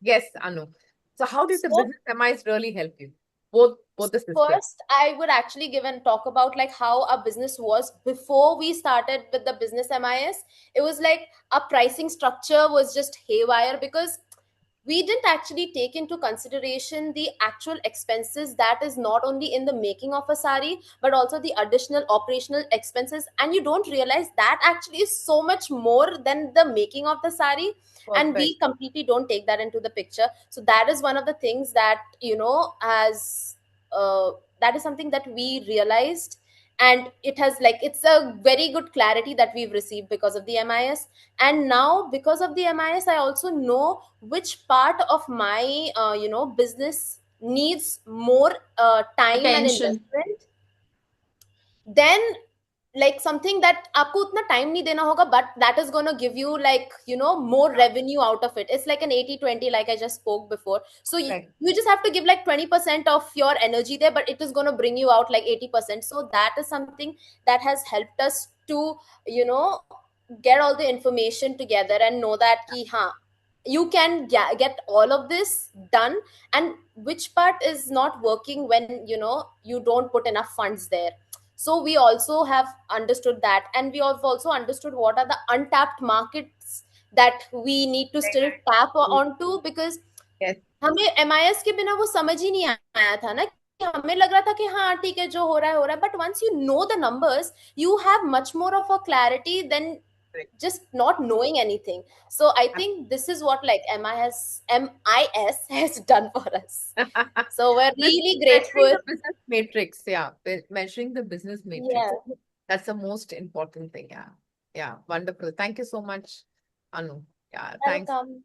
Yes, Anu. So how did the So business MIs really help you? Both the systems. first, I would actually give and talk about like how our business was before we started with the business MIS. It was like our pricing structure was just haywire because we didn't actually take into consideration the actual expenses that is not only in the making of a sari but also the additional operational expenses, and you don't realize that actually is so much more than the making of the sari, and Perfect. we completely don't take that into the picture. So that is one of the things that has that is something that we realized, and it has like it's a very good clarity that we've received because of the MIS. And now because of the MIS, I also know which part of my business needs more time and Attention. investment, then like something that आपको उतना time नहीं देना होगा, but that is going to give you like more Yeah. revenue out of it. It's like an 80-20, like I just spoke before. So Correct. you just have to give like 20% of your energy there, but it is going to bring you out like 80%. So that is something that has helped us to you know get all the information together and know that ki ha, you can get all of this done, and which part is not working when you don't put enough funds there. So we also have understood that, and we have also understood what are the untapped markets that we need to Very still tap nice. onto, because Yes. हमें MIS के बिना वो समझ ही नहीं आया था ना, कि हमें लग रहा था कि हाँ ठीक है जो हो रहा है, but once you know the numbers, you have much more of a clarity than Correct. just not knowing anything. So I think this is what like MIS has done for us. So we're This really measuring grateful. the business matrix, yeah. Measuring the business matrix. Yeah, That's the most important thing. Yeah. Yeah. Wonderful. Thank you so much, Anu. Yeah. Thanks. welcome.